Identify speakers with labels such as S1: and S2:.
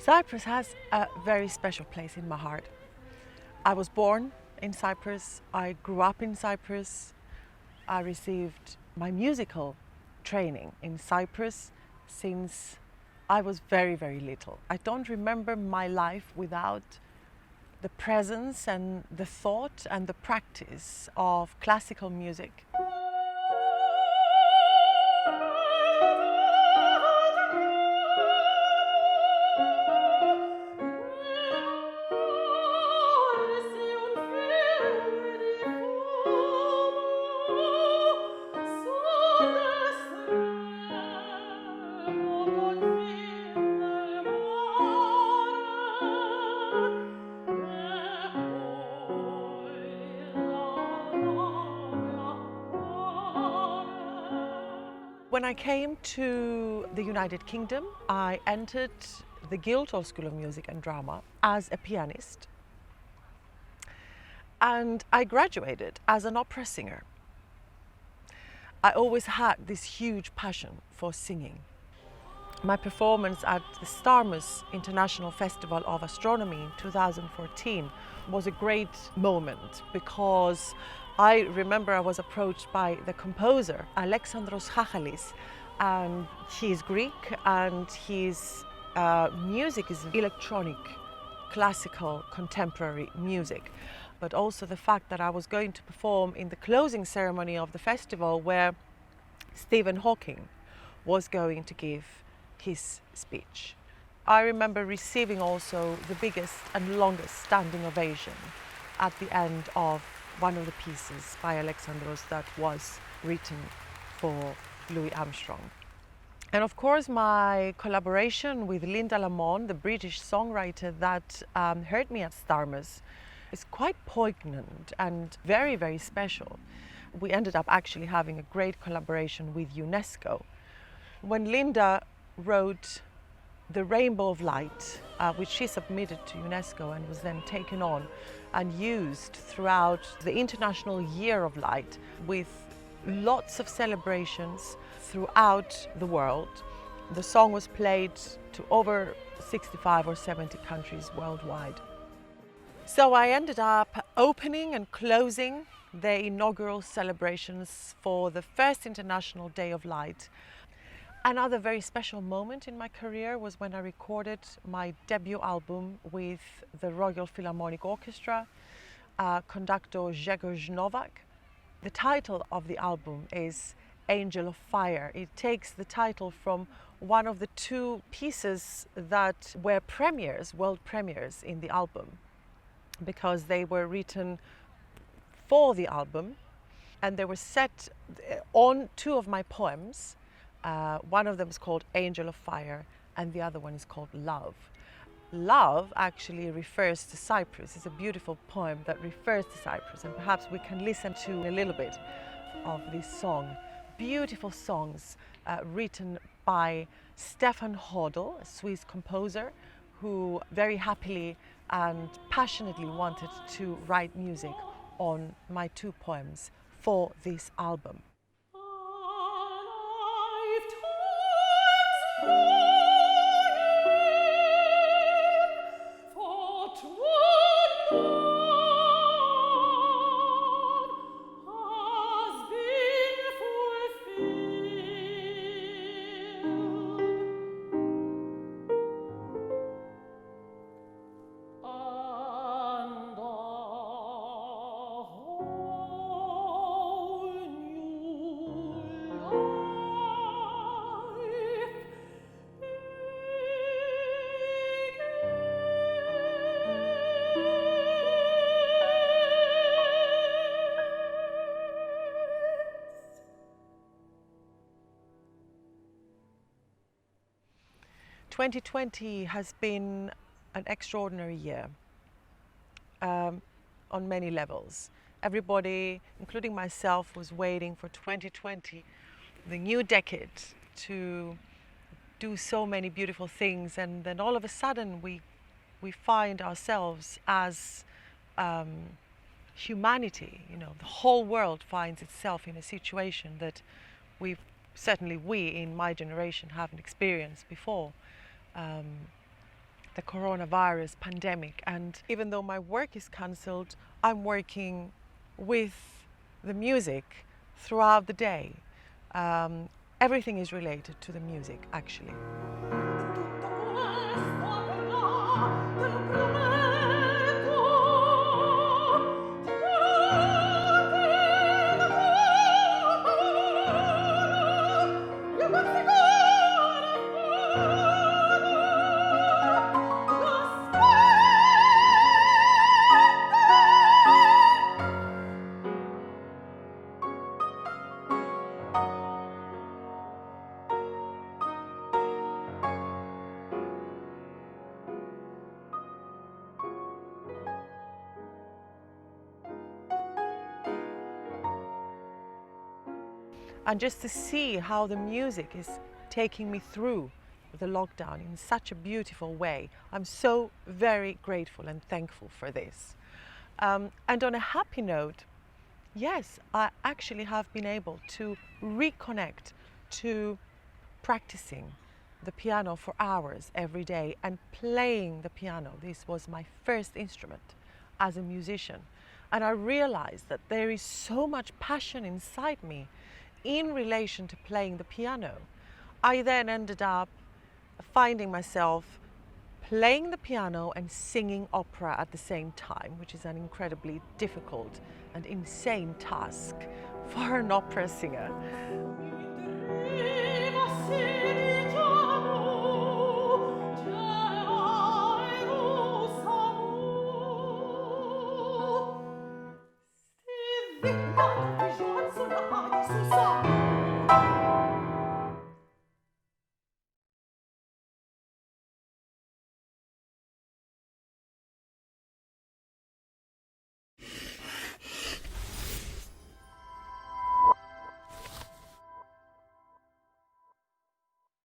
S1: Cyprus has a very special place in my heart. I was born in Cyprus, I grew up in Cyprus, I received my musical training in Cyprus since I was very, very little. I don't remember my life without the presence and the thought and the practice of classical music. When I came to the United Kingdom, I entered the Guildhall School of Music and Drama as a pianist. And I graduated as an opera singer. I always had this huge passion for singing. My performance at the Starmus International Festival of Astronomy in 2014 was a great moment because I remember I was approached by the composer Alexandros Chachalis, and he's Greek and his music is electronic, classical, contemporary music. But also the fact that I was going to perform in the closing ceremony of the festival where Stephen Hawking was going to give his speech. I remember receiving also the biggest and longest standing ovation at the end of one of the pieces by Alexandros that was written for Louis Armstrong. And of course my collaboration with Linda Lamont, the British songwriter that heard me at Starmus, is quite poignant and very, very special. We ended up actually having a great collaboration with UNESCO. When Linda wrote The Rainbow of Light, which she submitted to UNESCO and was then taken on and used throughout the International Year of Light with lots of celebrations throughout the world. The song was played to over 65 or 70 countries worldwide. So I ended up opening and closing the inaugural celebrations for the first International Day of Light. Another very special moment in my career was when I recorded my debut album with the Royal Philharmonic Orchestra, conductor Grzegorz Nowak. The title of the album is Angel of Fire. It takes the title from one of the two pieces that were premieres, world premieres in the album, because they were written for the album and they were set on two of my poems. One of them is called Angel of Fire and the other one is called Love. Love actually refers to Cyprus. It's a beautiful poem that refers to Cyprus, and perhaps we can listen to a little bit of this song. Beautiful songs written by Stefan Hodel, a Swiss composer who very happily and passionately wanted to write music on my two poems for this album. "2020 has been an extraordinary year on many levels. Everybody, including myself, was waiting for 2020, the new decade, to do so many beautiful things, and then all of a sudden we find ourselves as humanity, the whole world finds itself in a situation that we in my generation haven't experienced before. the coronavirus pandemic. And even though my work is cancelled, I'm working with the music throughout the day. Everything is related to the music, actually. And just to see how the music is taking me through the lockdown in such a beautiful way, I'm so very grateful and thankful for this. And on a happy note, yes, I actually have been able to reconnect to practicing the piano for hours every day and playing the piano. This was my first instrument as a musician. And I realized that there is so much passion inside me in relation to playing the piano. I then ended up finding myself playing the piano and singing opera at the same time, which is an incredibly difficult and insane task for an opera singer.